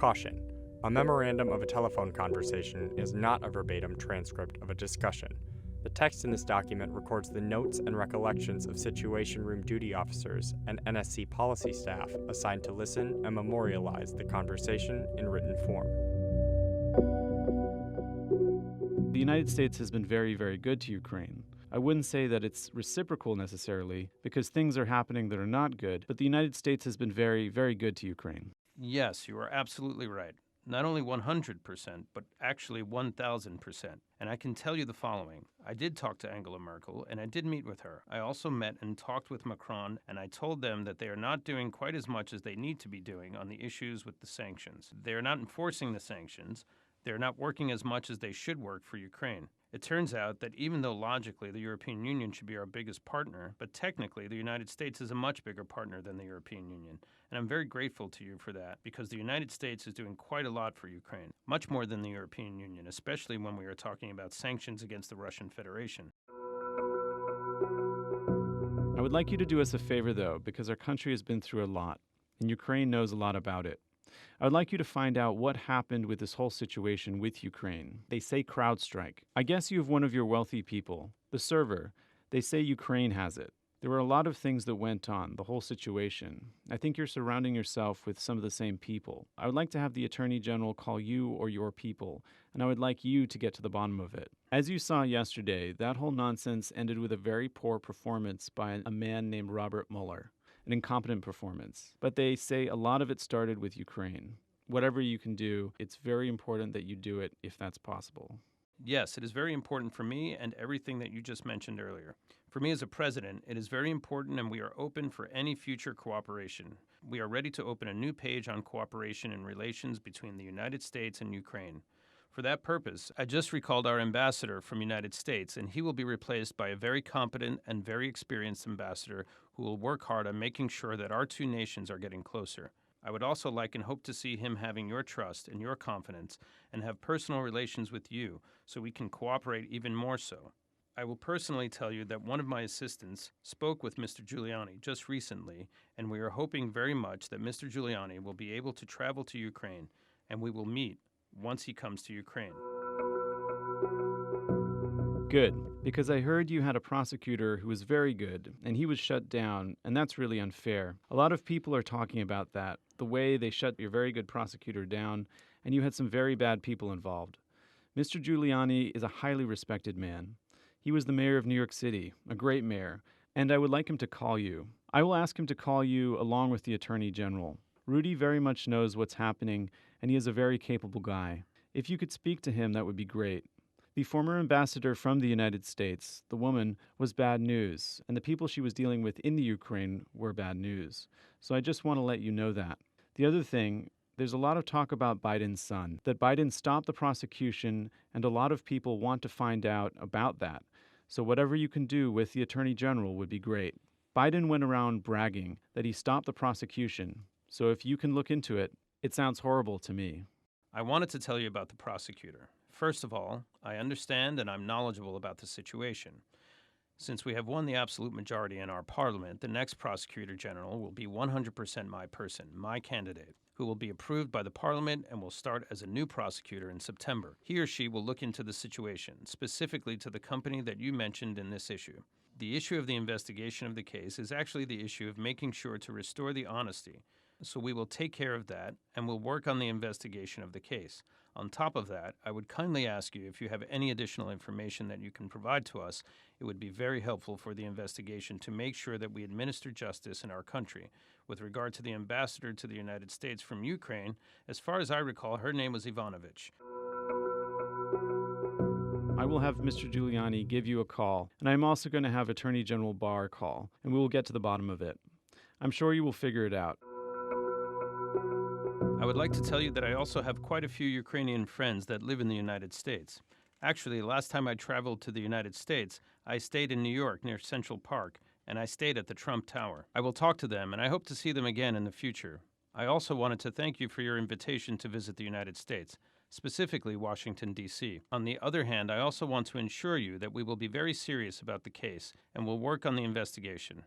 Caution: a memorandum of a telephone conversation is not a verbatim transcript of a discussion. The text in this document records the notes and recollections of Situation Room duty officers and NSC policy staff assigned to listen and memorialize the conversation in written form. The United States has been very, very good to Ukraine. I wouldn't say that it's reciprocal necessarily, because things are happening that are not good, but the United States has been very, very good to Ukraine. Yes, you are absolutely right. Not only 100%, but actually 1,000%. And I can tell you the following. I did talk to Angela Merkel, and I did meet with her. I also met and talked with Macron, and I told them that they are not doing quite as much as they need to be doing on the issues with the sanctions. They are not enforcing the sanctions. They are not working as much as they should work for Ukraine. It turns out that even though logically the European Union should be our biggest partner, but technically the United States is a much bigger partner than the European Union. And I'm very grateful to you for that, because the United States is doing quite a lot for Ukraine, much more than the European Union, especially when we are talking about sanctions against the Russian Federation. I would like you to do us a favor, though, because our country has been through a lot, and Ukraine knows a lot about it. I would like you to find out what happened with this whole situation with Ukraine. They say CrowdStrike. I guess you have one of your wealthy people, the server. They say Ukraine has it. There were a lot of things that went on, the whole situation. I think you're surrounding yourself with some of the same people. I would like to have the Attorney General call you or your people, and I would like you to get to the bottom of it. As you saw yesterday, that whole nonsense ended with a very poor performance by a man named Robert Mueller. An incompetent performance. But they say a lot of it started with Ukraine. Whatever you can do, it's very important that you do it if that's possible. Yes, it is very important for me and everything that you just mentioned earlier. For me as a president, it is very important, and we are open for any future cooperation. We are ready to open a new page on cooperation and relations between the United States and Ukraine. For that purpose, I just recalled our ambassador from the United States, and he will be replaced by a very competent and very experienced ambassador who will work hard on making sure that our two nations are getting closer. I would also like and hope to see him having your trust and your confidence and have personal relations with you so we can cooperate even more so. I will personally tell you that one of my assistants spoke with Mr. Giuliani just recently, and we are hoping very much that Mr. Giuliani will be able to travel to Ukraine, and we will meet once he comes to Ukraine. Good, because I heard you had a prosecutor who was very good, and he was shut down, and that's really unfair. A lot of people are talking about that, the way they shut your very good prosecutor down, and you had some very bad people involved. Mr. Giuliani is a highly respected man. He was the mayor of New York City, a great mayor, and I would like him to call you. I will ask him to call you along with the Attorney General. Rudy very much knows what's happening, and he is a very capable guy. If you could speak to him, that would be great. The former ambassador from the United States, the woman, was bad news, and the people she was dealing with in the Ukraine were bad news. So I just want to let you know that. The other thing, there's a lot of talk about Biden's son, that Biden stopped the prosecution, and a lot of people want to find out about that. So whatever you can do with the Attorney General would be great. Biden went around bragging that he stopped the prosecution. So if you can look into it, it sounds horrible to me. I wanted to tell you about the prosecutor. First of all, I understand and I'm knowledgeable about the situation. Since we have won the absolute majority in our parliament, the next prosecutor general will be 100% my person, my candidate, who will be approved by the parliament and will start as a new prosecutor in September. He or she will look into the situation, specifically to the company that you mentioned in this issue. The issue of the investigation of the case is actually the issue of making sure to restore the honesty. So we will take care of that, and we'll work on the investigation of the case. On top of that, I would kindly ask you if you have any additional information that you can provide to us. It would be very helpful for the investigation to make sure that we administer justice in our country. With regard to the ambassador to the United States from Ukraine, as far as I recall, her name was Ivanovich. I will have Mr. Giuliani give you a call, and I'm also going to have Attorney General Barr call, and we will get to the bottom of it. I'm sure you will figure it out. I would like to tell you that I also have quite a few Ukrainian friends that live in the United States. Actually, last time I traveled to the United States, I stayed in New York near Central Park, and I stayed at the Trump Tower. I will talk to them, and I hope to see them again in the future. I also wanted to thank you for your invitation to visit the United States, specifically Washington, D.C. On the other hand, I also want to ensure you that we will be very serious about the case and will work on the investigation.